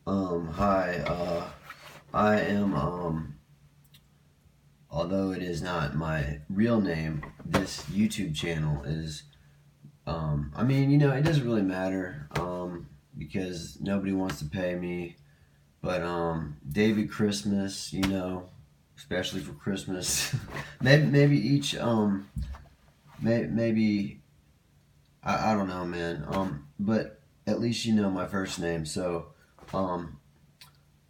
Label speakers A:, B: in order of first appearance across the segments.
A: Hi, I am, although it is not my real name, this YouTube channel is, it doesn't really matter, because nobody wants to pay me, but, David Christmas, especially for Christmas, maybe each, maybe, I don't know, man, but at least you know my first name, so, um,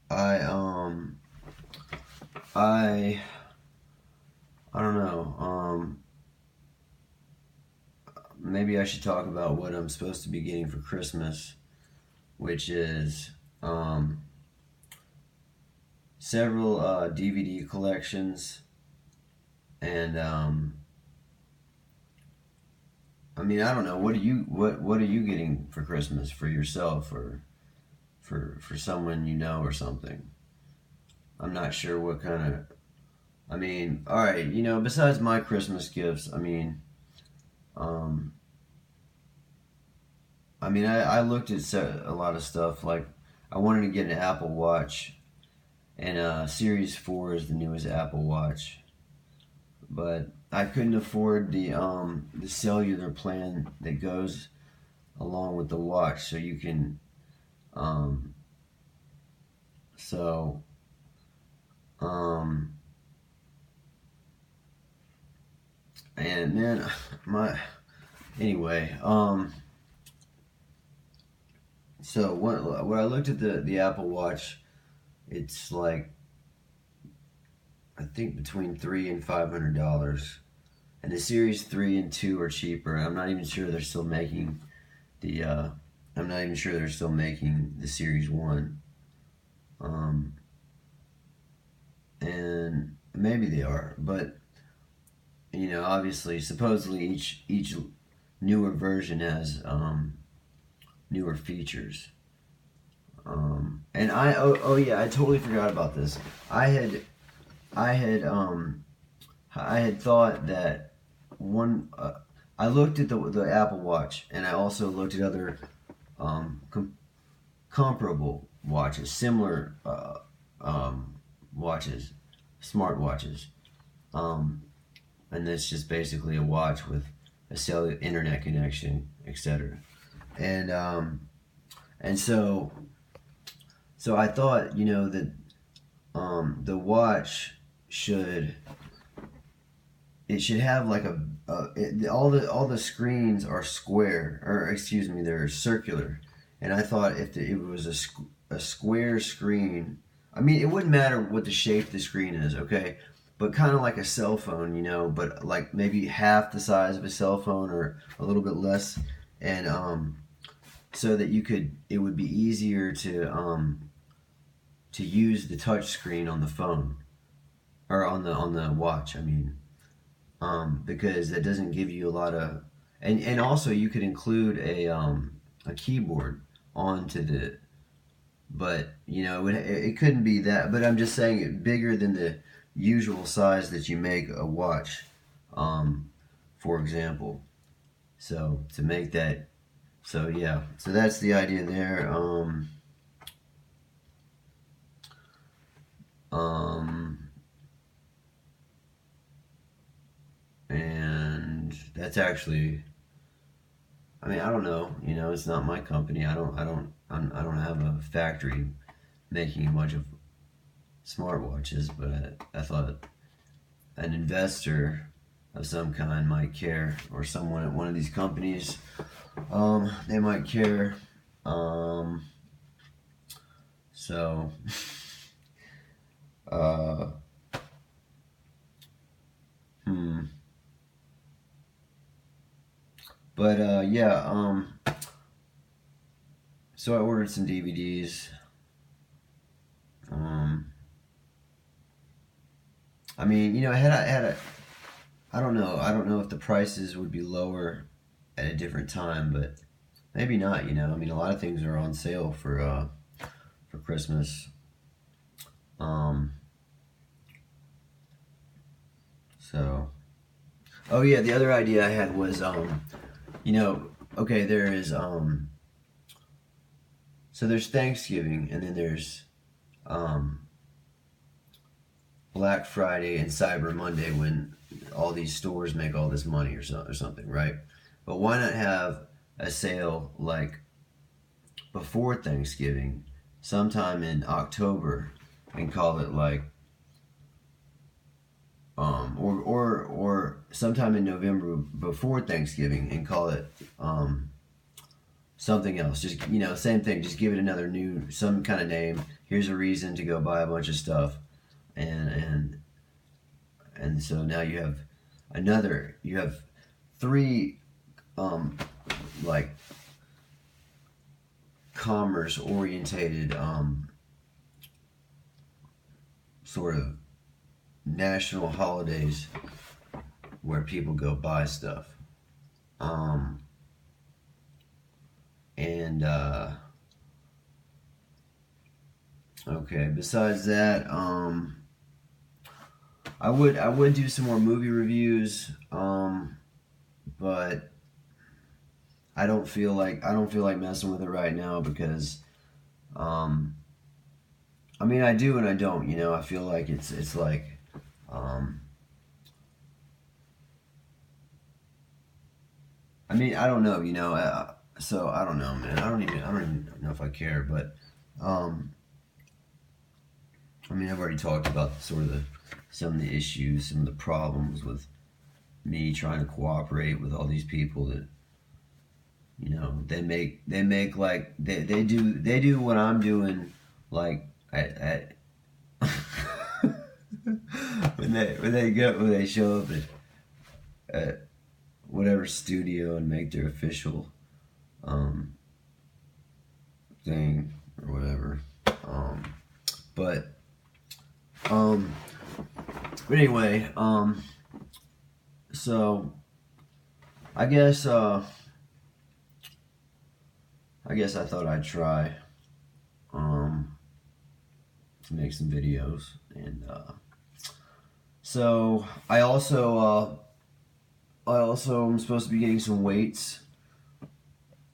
A: I, um, I, I don't know. Maybe I should talk about what I'm supposed to be getting for Christmas, which is several DVD collections, and I don't know. What are you getting for Christmas for yourself or for someone you know or something? I'm not sure what kind of. All right. Besides my Christmas gifts, um, I looked at a lot of stuff. Like, I wanted to get an Apple Watch, and Series 4 is the newest Apple Watch. But I couldn't afford the cellular plan that goes along with the watch, so you can um, so um, and then my anyway so when I looked at the Apple Watch, it's like I think between $300 and $500, and the Series 3 and 2 are cheaper. I'm not even sure they're still making the I'm not even sure they're still making the Series 1. Um, and maybe they are, but obviously, supposedly each newer version has newer features. And oh yeah, I totally forgot about this. I had I had I had thought that one. I looked at the Apple Watch, and I also looked at other um, com- comparable watches, similar watches, smart watches. Um, and it's just basically a watch with a cellular internet connection, etc. And so I thought, that the watch should it should have like all the screens are square, or excuse me, they're circular. And I thought if it was a square screen, it wouldn't matter what the shape the screen is, okay, but kind of like a cell phone, but like maybe half the size of a cell phone or a little bit less, and so that it would be easier to use the touch screen on the phone or on the watch. Because that doesn't give you a lot of, and also you could include a keyboard onto the, but it couldn't be that. But I'm just saying it bigger than the usual size that you make a watch, um, for example. So to make that, so yeah, so that's the idea there. Um, and that's actually, I don't know. It's not my company. I don't have a factory making a bunch of smartwatches, but I thought an investor of some kind might care, or someone at one of these companies, they might care. Um, so, uh, hmm. But yeah. So I ordered some DVDs. Um, had a I don't know. I don't know if the prices would be lower at a different time, but maybe not. A lot of things are on sale for Christmas. Um, so, oh yeah, the other idea I had was, you know, okay, there is So there's Thanksgiving, and then there's Black Friday and Cyber Monday when all these stores make all this money or something, right? But why not have a sale like before Thanksgiving, sometime in October, and call it like or sometime in November before Thanksgiving and call it something else. Just, you know, same thing. Just give it another some kind of name. Here's a reason to go buy a bunch of stuff, and so now you have three like commerce orientated sort of national holidays where people go buy stuff. And okay, besides that, I would do some more movie reviews, but I don't feel like messing with it right now because I mean, I do and I don't, you know. I feel like it's like I mean, I don't know, you know. So I don't know, man. I don't even know if I care, but I mean, I've already talked about some of the issues, some of the problems with me trying to cooperate with all these people that, you know, they make like they do what I'm doing, like at when they show up at whatever studio and make their official thing or whatever. But anyway, so I guess I thought I'd try to make some videos, and so I also am supposed to be getting some weights,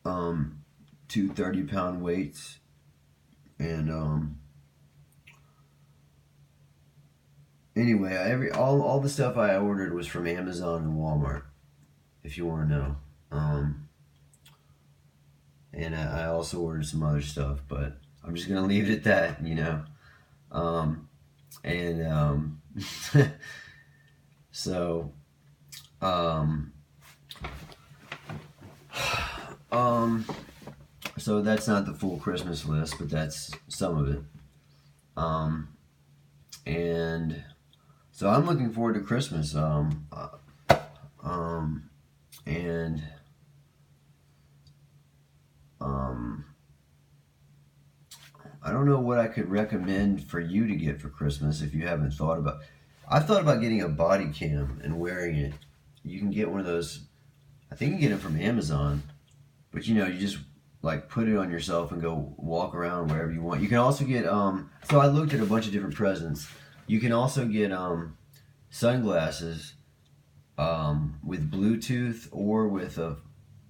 A: 2 30-pound weights, and anyway, all the stuff I ordered was from Amazon and Walmart, if you want to know. And I also ordered some other stuff, but I'm just gonna leave it at that, you know. So so that's not the full Christmas list, but that's some of it. And so I'm looking forward to Christmas. And I don't know what I could recommend for you to get for Christmas if you haven't thought about. I've thought about getting a body cam and wearing it. You can get one of those. I think you can get it from Amazon, but you know, you just like put it on yourself and go walk around wherever you want. You can also get so I looked at a bunch of different presents. You can also get sunglasses with Bluetooth or with a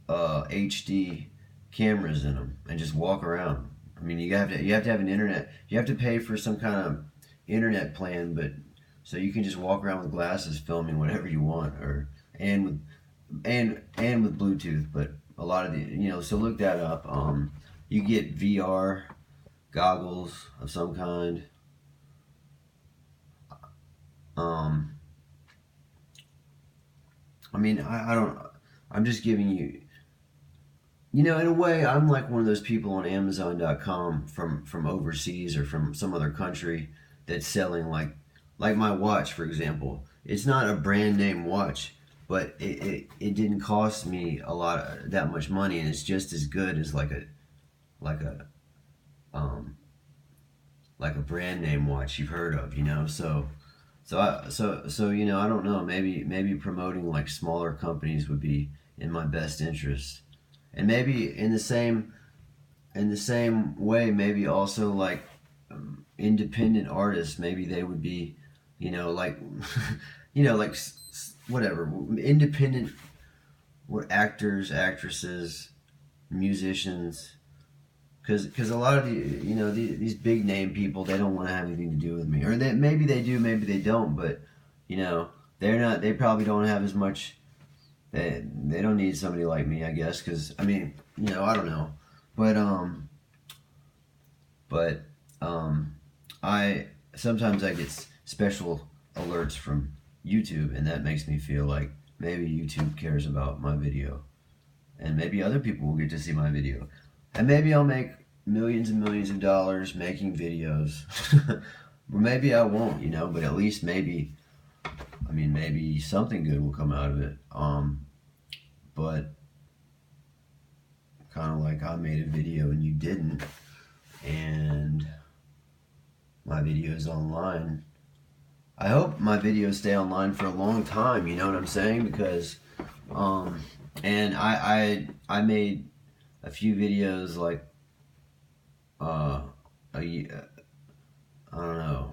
A: HD cameras in them, and just walk around. I mean, you have to have an internet. You have to pay for some kind of internet plan, but so you can just walk around with glasses, filming whatever you want, and with Bluetooth. But a lot of the, you know, so look that up. You get VR goggles of some kind. I mean, I don't. I'm just giving you. You know, in a way, I'm like one of those people on Amazon.com from overseas or from some other country that's selling like my watch, for example. It's not a brand name watch, but it didn't cost me that much money, and it's just as good as like a brand name watch you've heard of, you know. So you know, I don't know. Maybe promoting like smaller companies would be in my best interest. And maybe in the same way, maybe also like independent artists, maybe they would be, you know, like you know, like whatever, independent actors, actresses, musicians, because a lot of these big name people, they don't want to have anything to do with me, or maybe they do, maybe they don't, but they probably don't have as much. They don't need somebody like me, I guess, because I mean, I don't know, but I sometimes I get special alerts from YouTube, and that makes me feel like maybe YouTube cares about my video, and maybe other people will get to see my video, and maybe I'll make millions and millions of dollars making videos. Or maybe I won't, but at least maybe something good will come out of it. But kind of like I made a video and you didn't, and my video's online. I hope my videos stay online for a long time, you know what I'm saying? Because and I made a few videos like I don't know,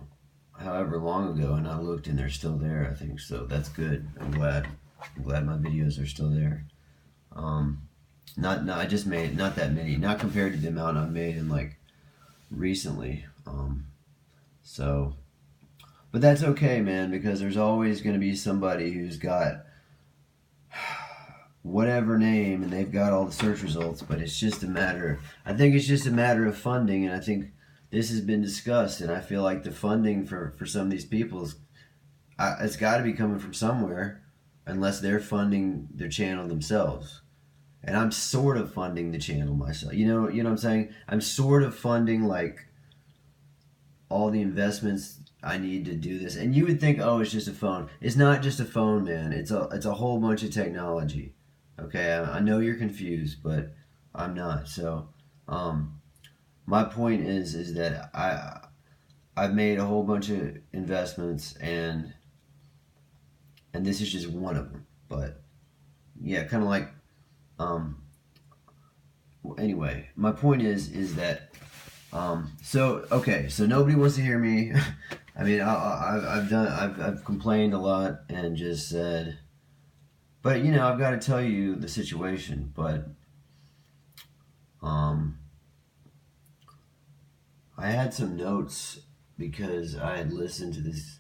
A: however long ago, and I looked and they're still there, I think. So that's good. I'm glad my videos are still there. I just made not that many, not compared to the amount I've made in like recently. So, but that's okay, man, because there's always going to be somebody who's got whatever name and they've got all the search results, but it's just a matter, I think it's just a matter of funding, and I think this has been discussed, and I feel like the funding for some of these people it's got to be coming from somewhere, unless they're funding their channel themselves. And I'm sort of funding the channel myself. You know what I'm saying? I'm sort of funding like all the investments I need to do this. And you would think, oh, it's just a phone. It's not just a phone, man. It's a whole bunch of technology. Okay, I know you're confused, but I'm not. So, my point is that I've made a whole bunch of investments, and this is just one of them. But yeah, kind of like anyway, my point is that so nobody wants to hear me. I mean, I've complained a lot and just said, but I've got to tell you the situation. But I had some notes because I had listened to this.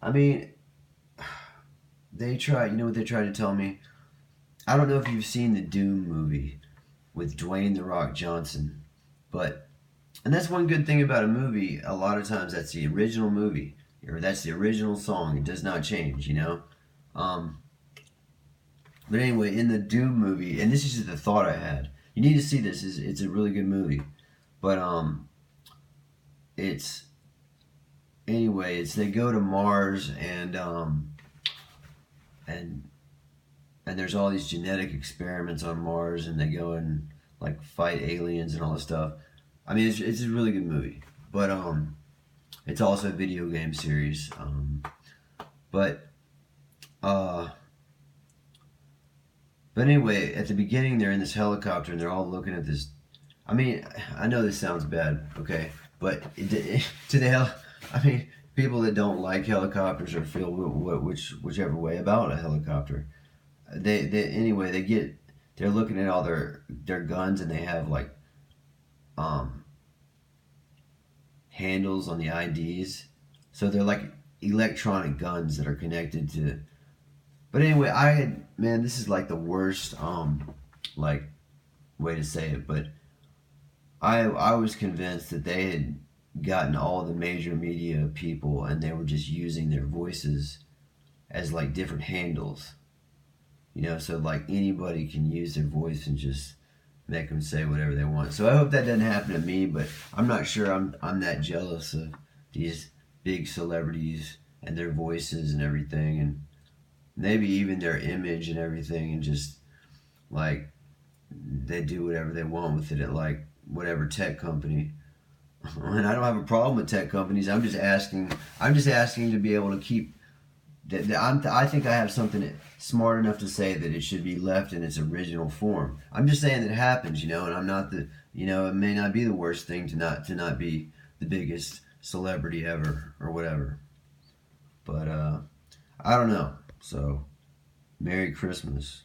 A: I mean, they try. You know what they try to tell me? I don't know if you've seen the Doom movie with Dwayne "The Rock" Johnson, and that's one good thing about a movie. A lot of times, that's the original movie, or that's the original song. It does not change, But anyway, in the Doom movie, and this is just the thought I had. You need to see this. It's a really good movie, but it's they go to Mars, and there's all these genetic experiments on Mars, and they go and like fight aliens and all this stuff. I mean, it's a really good movie, but it's also a video game series. But anyway, at the beginning, they're in this helicopter and they're all looking at this. I mean, I know this sounds bad, okay, but I mean, people that don't like helicopters or feel whichever way about a helicopter, they're looking at all their guns, and they have like handles on the IDs, so they're like electronic guns that are connected to. But anyway, this is like the worst like way to say it, but I was convinced that they had gotten all the major media people and they were just using their voices as like different handles, so like anybody can use their voice and just make them say whatever they want. So I hope that doesn't happen to me, but I'm not sure I'm that jealous of these big celebrities and their voices and everything, and maybe even their image and everything, and just like they do whatever they want with it at like whatever tech company. And I don't have a problem with tech companies. I'm just asking to be able to keep. I think I have something smart enough to say that it should be left in its original form. I'm just saying that it happens, and I'm not it may not be the worst thing to not be the biggest celebrity ever or whatever. But I don't know. So, Merry Christmas.